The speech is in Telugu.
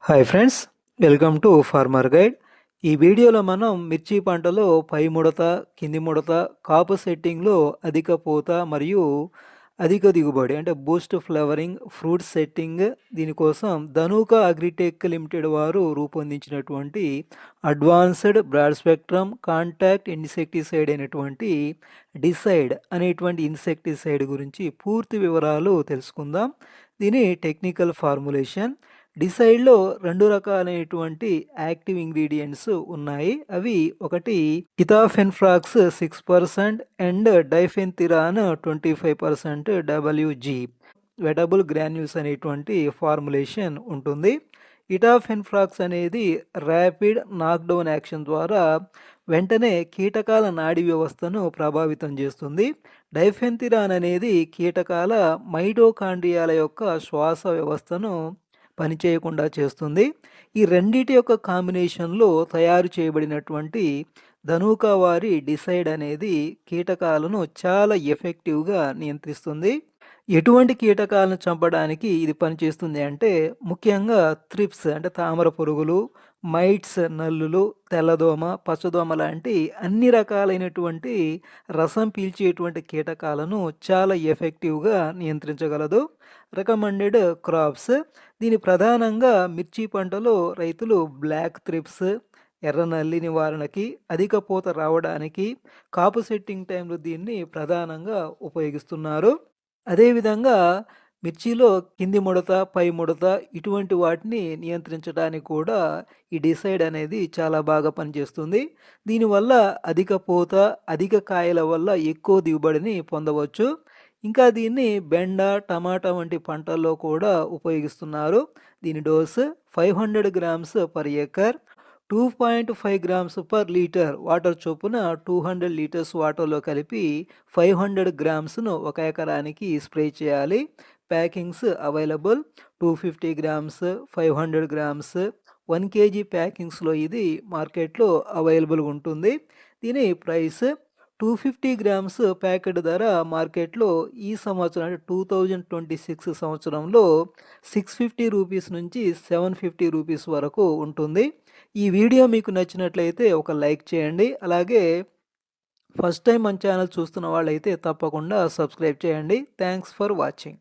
Hi friends, welcome to farmer guide. ఈ వీడియోలో మనం మిర్చి పంటలో పై ముడత, కింది ముడత, కాపు సెట్టింగ్లో అధిక పూత మరియు అధిక దిగుబడి అంటే బూస్ట్ ఫ్లవరింగ్, ఫ్రూట్ సెట్టింగ్ దీనికోసం ధనుకా అగ్రిటెక్ లిమిటెడ్ వారు రూపొందించినటువంటి advanced broad spectrum contact insecticide అయినటువంటి డిసైడ్ అనేటువంటి ఇన్సెక్టిసైడ్ గురించి పూర్తి వివరాలు తెలుసుకుందాం. దీని టెక్నికల్ ఫార్ములేషన్. డిసైడ్‌లో 2 రకాలైనటువంటి యాక్టివ్ ఇంగ్రీడియెంట్స్ ఉన్నాయి. అవి ఒకటి కితాఫెన్‌ఫ్రాక్స్ 6% అండ్ డైఫెన్థిరాన్ 25% డబ్ల్యూజీ. వెటబుల్ గ్రాన్యూల్స్ అనేటువంటి ఫార్ములేషన్ ఉంటుంది. ఇటాఫెన్‌ఫ్రాక్స్ అనేది ర్యాపిడ్ నాక్‌డౌన్ యాక్షన్ ద్వారా వెంటనే కీటకాల నాడీ వ్యవస్థను ప్రభావితం చేస్తుంది. డైఫెన్థిరాన్ అనేది కీటకాల మైటోకాండ్రియాల యొక్క శ్వాస వ్యవస్థను పనిచేయకుండా చేస్తుంది. ఈ రెండిటి యొక్క కాంబినేషన్‌లో తయారు చేయబడినటువంటి ధనుకా వారి డిసైడ్ అనేది కీటకాలను చాలా ఎఫెక్టివ్‌గా నియంత్రిస్తుంది. ఎటువంటి కీటకాలను చంపడానికి ఇది పనిచేస్తుంది అంటే ముఖ్యంగా థ్రిప్స్ అంటే తామర పురుగులు, మైట్స్ నల్లులు, తెల్లదోమ, పచ్చదోమ లాంటి అన్ని రకాలైనటువంటి రసం పీల్చేటువంటి కీటకాలను చాలా ఎఫెక్టివ్‌గా నియంత్రించగలదు. Recommended crops. దీని ప్రధానంగా మిర్చి పంటలో రైతులు బ్లాక్ థ్రిప్స్, ఎర్ర నల్లి నివారణకి, అధిక పూత రావడానికి, కాపు సెట్టింగ్ టైంలో దీన్ని ప్రధానంగా ఉపయోగిస్తున్నారు. అదేవిధంగా మిర్చిలో కింది ముడత, పై ముడత ఇటువంటి వాటిని నియంత్రించడానికి కూడా ఈ డిసైడ్ అనేది చాలా బాగా పనిచేస్తుంది. దీనివల్ల అధిక పూత, అధిక కాయల వల్ల ఎక్కువ దిగుబడిని పొందవచ్చు. ఇంకా దీన్ని బెండ, టమాటా వంటి పంటల్లో కూడా ఉపయోగిస్తున్నారు. దీని dose 500 grams per acre, 2.5 grams per litre water చొప్పున 200 లీటర్స్ వాటర్లో కలిపి 500 గ్రామ్స్ను ఒక ఎకరానికి స్ప్రే చేయాలి. Packings available 250 grams, 500 grams, 1 KG ప్యాకింగ్స్లో ఇది మార్కెట్లో అవైలబుల్గా ఉంటుంది. దీని ప్రైస్ 250 గ్రామ్స్ ప్యాకెట్ ధర మార్కెట్లో ఈ సంవత్సరం అంటే 2026 సంవత్సరంలో 650 రూపీస్ నుంచి 750 రూపీస్ వరకు ఉంటుంది. ఈ వీడియో మీకు నచ్చినట్లయితే ఒక లైక్ చేయండి. అలాగే ఫస్ట్ టైం మన ఛానల్ చూస్తున్న వాళ్ళైతే తప్పకుండా సబ్స్క్రైబ్ చేయండి. Thanks for watching.